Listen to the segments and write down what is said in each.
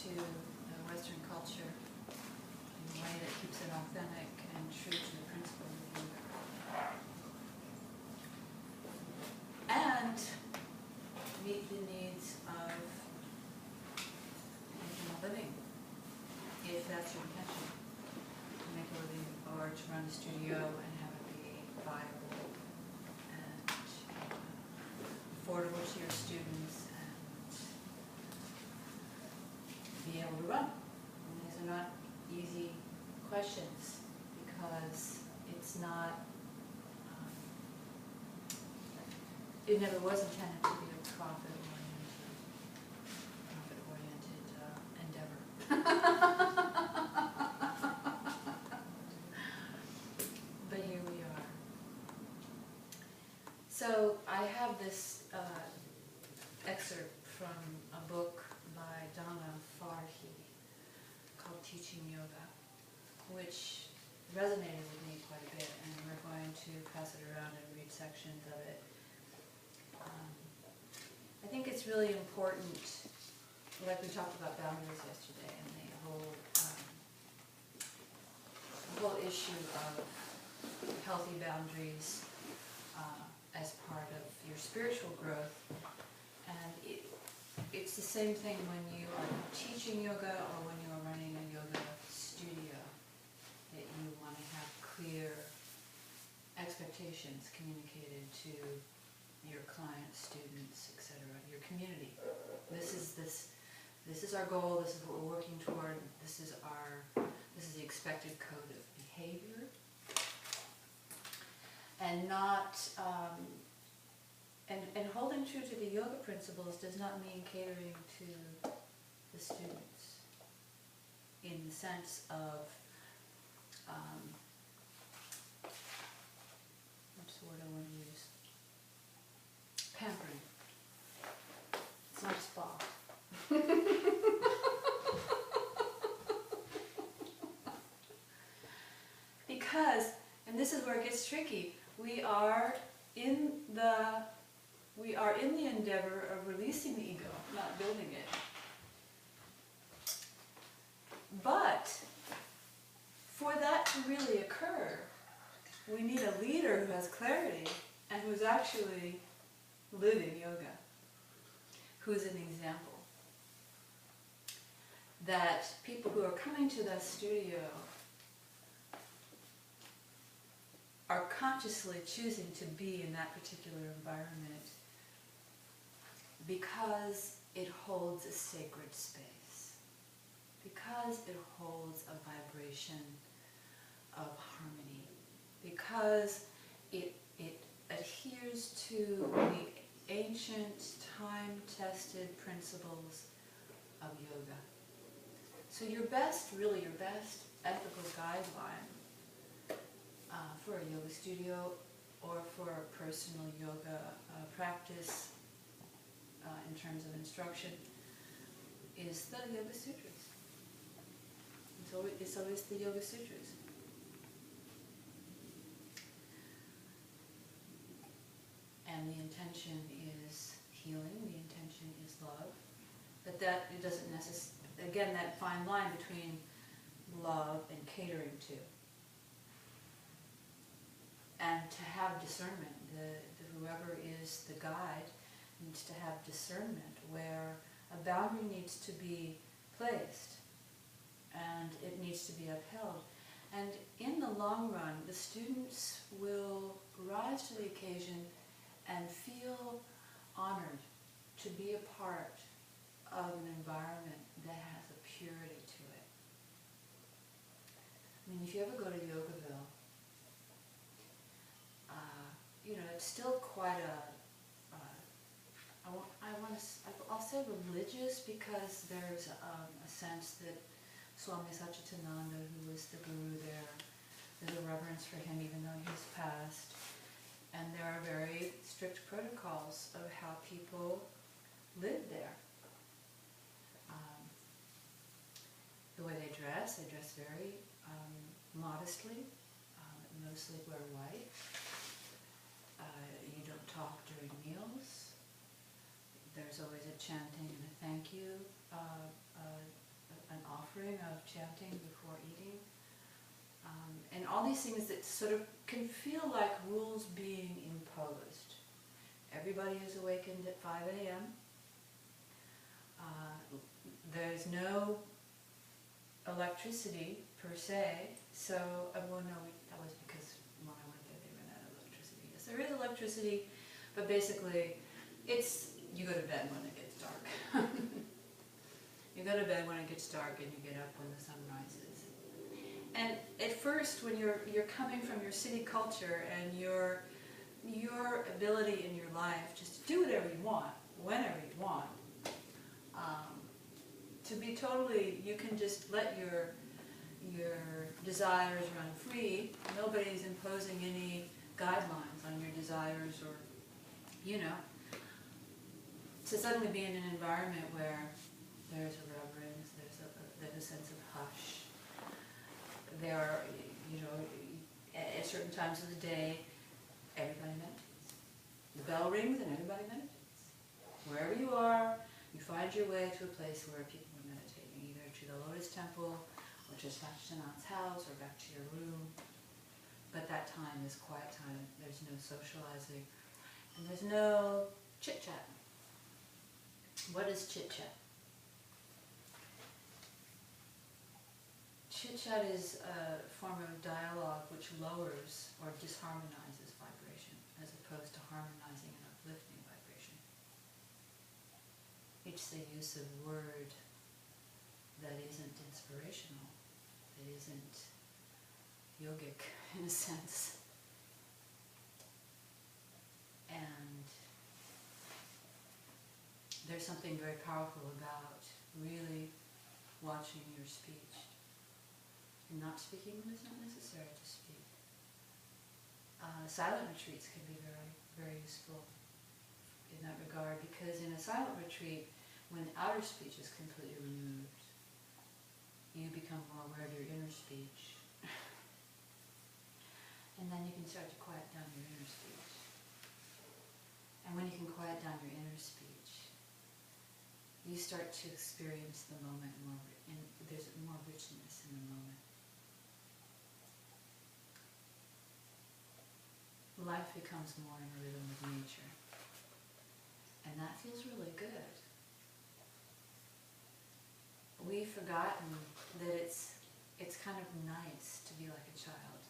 to Western culture in a way that keeps it authentic and true to the principle of yoga. And meet the needs of making a living, if that's your intention, to make a living or to run a studio and have it be viable and affordable to your students and be able to run. And these are not easy questions because it's not, it never was intended to be a profit-oriented endeavor. But here we are. So I have this excerpt from a book by Donna Farhi called Teaching Yoga, which resonated with me quite a bit, and we're going to pass it around and read sections of it. I think it's really important, like we talked about boundaries yesterday, and the whole issue of healthy boundaries as part of your spiritual growth. And it's the same thing when you are teaching yoga or when you are running a yoga studio, that you want to have clear expectations communicated to your clients, students, etc., your community. This is our goal. This is what we're working toward. This is the expected code of behavior, and not and holding true to the yoga principles does not mean catering to the students in the sense of what's the word I want to use? Pampering. It's not a spa. Because, and this is where it gets tricky, we are in the endeavor of releasing the ego, not building it. But for that to really occur, we need a leader who has clarity and who's actually living yoga, who's an example. That people who are coming to the studio are consciously choosing to be in that particular environment because it holds a sacred space, because it holds a vibration of harmony, because it adheres to the ancient, time-tested principles of yoga. So your best ethical guideline for a yoga studio or for a personal yoga practice in terms of instruction is the Yoga Sutras. It's always the Yoga Sutras. And the intention is healing, the intention is love. But that it doesn't necessarily, again, that fine line between love and catering to. And to have discernment, whoever is the guide needs to have discernment where a boundary needs to be placed and it needs to be upheld. And in the long run, the students will rise to the occasion and feel honored to be a part of an environment that has a purity to it. I mean, if you ever go to Yogaville, it's still quite I'll say religious, because there's a sense that Swami Satchitananda, who was the guru there, there's a reverence for him even though he's passed. And there are very strict protocols of how people live there. The way they dress very modestly, mostly wear white. You don't talk during meals. There's always a chanting and a thank you offering of chanting before eating. And all these things that sort of can feel like rules being imposed. Everybody is awakened at 5 a.m. There's no electricity per se, so, well no, that was because when I went there they ran out of electricity. Yes, there is electricity, but basically you go to bed when it gets dark. You go to bed when it gets dark and you get up when the sun rises. And at first, when you're coming from your city culture and your ability in your life just to do whatever you want, whenever you want, to be totally, you can just let your desires run free. Nobody's imposing any guidelines on your desires, or, to suddenly be in an environment where there's a reverence, there's a sense of hush. There are, at certain times of the day, everybody meditates. The bell rings and everybody meditates. Wherever you are, you find your way to a place where people are meditating, either to the Lotus Temple, or to Sachtanat's house, or back to your room. But that time is quiet time. There's no socializing, and there's no chit-chat. What is chit-chat? Chit-chat is a form of dialogue which lowers or disharmonizes vibration, as opposed to harmonizing and uplifting vibration. It's the use of word that isn't inspirational, that isn't yogic in a sense. And there's something very powerful about really watching your speech and not speaking when it's not necessary to speak. Silent retreats can be very, very useful in that regard, because in a silent retreat, when outer speech is completely removed, you become more aware of your inner speech. And then you can start to quiet down your inner speech. And when you can quiet down your inner speech, you start to experience the moment more, and there's more richness in the moment. Life becomes more in a rhythm with nature. And that feels really good. We've forgotten that it's kind of nice to be like a child.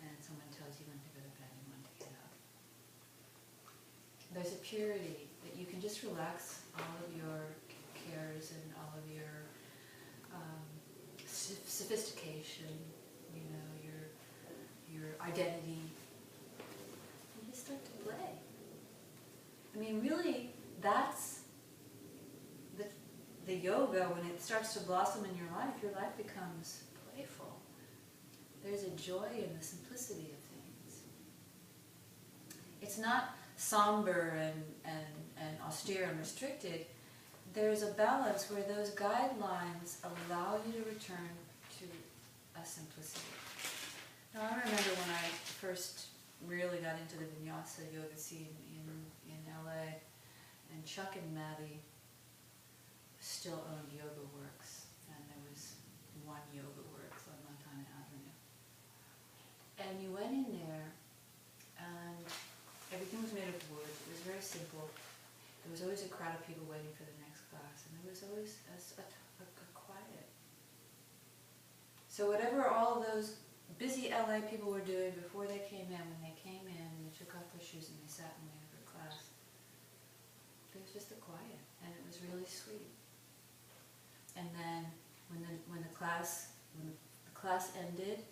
And someone tells you when to go to bed and when to get up. There's a purity that you can just relax all of your cares and all of your sophistication, your identity, and just start to play. I mean, really, that's the yoga. When it starts to blossom in your life becomes playful. There's a joy in the simplicity of things. It's not somber and austere and restricted. There's a balance where those guidelines allow you to return to a simplicity. Now, I remember when I first really got into the vinyasa yoga scene in LA, and Chuck and Maddie still owned Yoga Works, and there was one Yoga Works on Montana Avenue. And you went in there, and everything was made of wood. It was very simple. There was always a crowd of people waiting for the next class, and there was always a quiet. So whatever all those busy LA people were doing before they came in, when they came in and they took off their shoes and they sat and waited for class, there was just a quiet, and it was really sweet. And then when the class ended,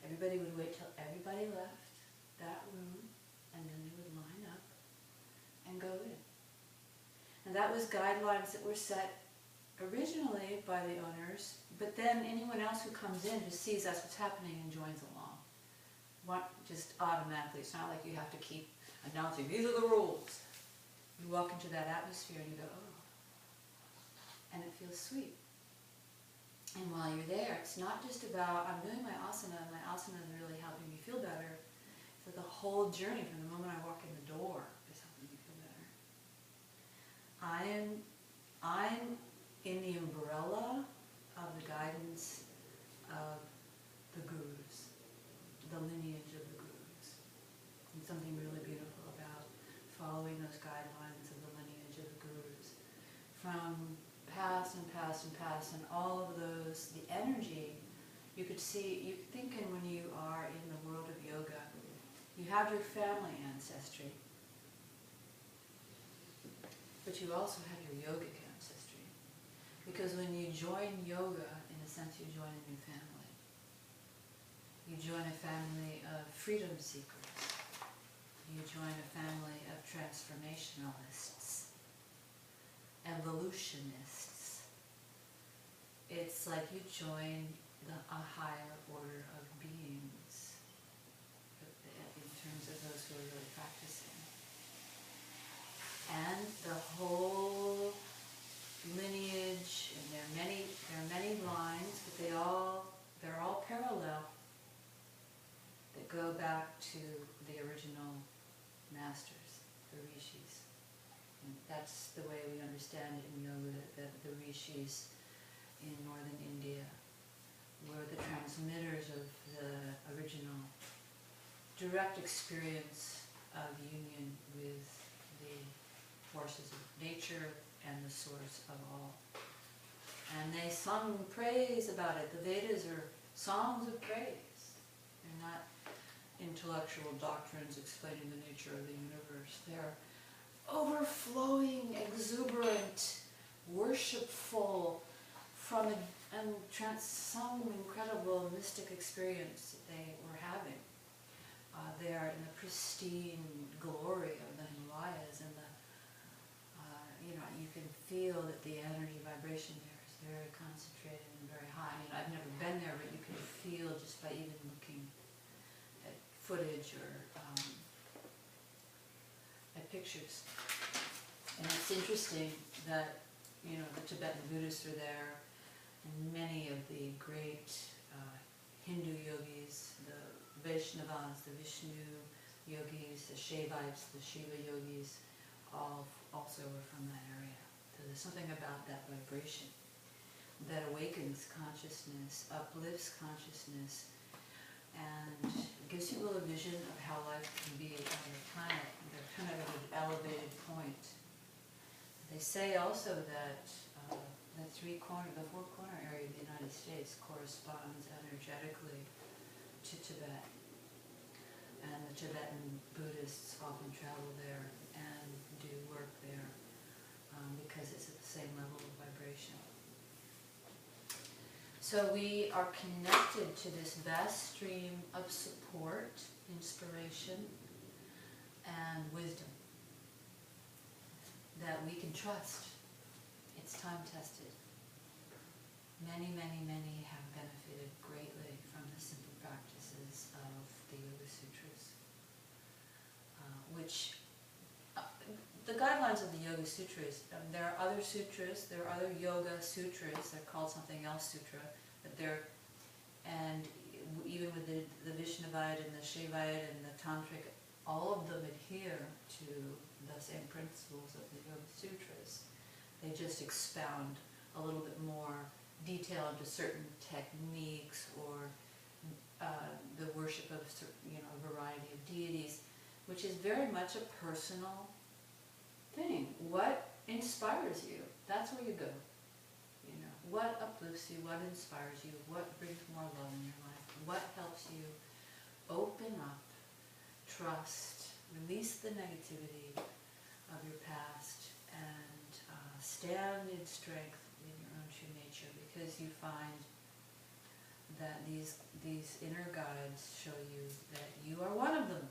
everybody would wait till everybody left that room, and then they would line up and go in. And that was guidelines that were set originally by the owners, but then anyone else who comes in just sees that's what's happening and joins along. Just automatically. It's not like you have to keep announcing, these are the rules. You walk into that atmosphere and you go, oh. And it feels sweet. And while you're there, it's not just about, I'm doing my asana is really helping me feel better. So the whole journey from the moment I walk in the door is helping me feel better. I'm in the umbrella of the pass and pass and pass, and all of those, the energy, you could see, you're thinking when you are in the world of yoga, you have your family ancestry, but you also have your yogic ancestry. Because when you join yoga, in a sense you join a new family. You join a family of freedom seekers. You join a family of transformationalists, evolutionists. It's like you join a higher order of beings in terms of those who are really practicing. And the whole lineage, and there are many lines, but they're all parallel, that go back to the original masters, the rishis. And that's the way we understand it in yoga, that the rishis in northern India were the transmitters of the original direct experience of union with the forces of nature and the source of all. And they sung praise about it. The Vedas are songs of praise. They're not intellectual doctrines explaining the nature of the universe. They're overflowing, exuberant, worshipful, from some incredible mystic experience that they were having. They are in the pristine glory of the Himalayas, and you can feel that the energy vibration there is very concentrated and very high. I mean, I've never been there, but you can feel just by even looking at footage or at pictures. And it's interesting that, the Tibetan Buddhists are there, and many of the great Hindu yogis, the Vaishnavas, the Vishnu yogis, the Shaivites, the Shiva yogis, all also were from that area. So there's something about that vibration that awakens consciousness, uplifts consciousness, and gives people a vision of how life can be on the planet. They're kind of at an elevated point. They say also that the four-corner area of the United States corresponds energetically to Tibet. And the Tibetan Buddhists often travel there and do work there because it's at the same level of vibration. So we are connected to this vast stream of support, inspiration, and wisdom that we can trust. It's time-tested. Many, many, many have benefited greatly from the simple practices of the Yoga Sutras, the guidelines of the Yoga Sutras, there are other sutras, there are other Yoga Sutras, they're called something else sutra, but and even with the Vaishnavite and the Shaivite and the Tantric, all of them adhere to the same principles of the Yoga Sutras. They just expound a little bit more detail into certain techniques or the worship of a variety of deities, which is very much a personal thing. What inspires you? That's where you go. What uplifts you? What inspires you? What brings more love in your life? What helps you open up, trust, release the negativity of your past, and stand in strength in your own true nature, because you find that these inner guides show you that you are one of them.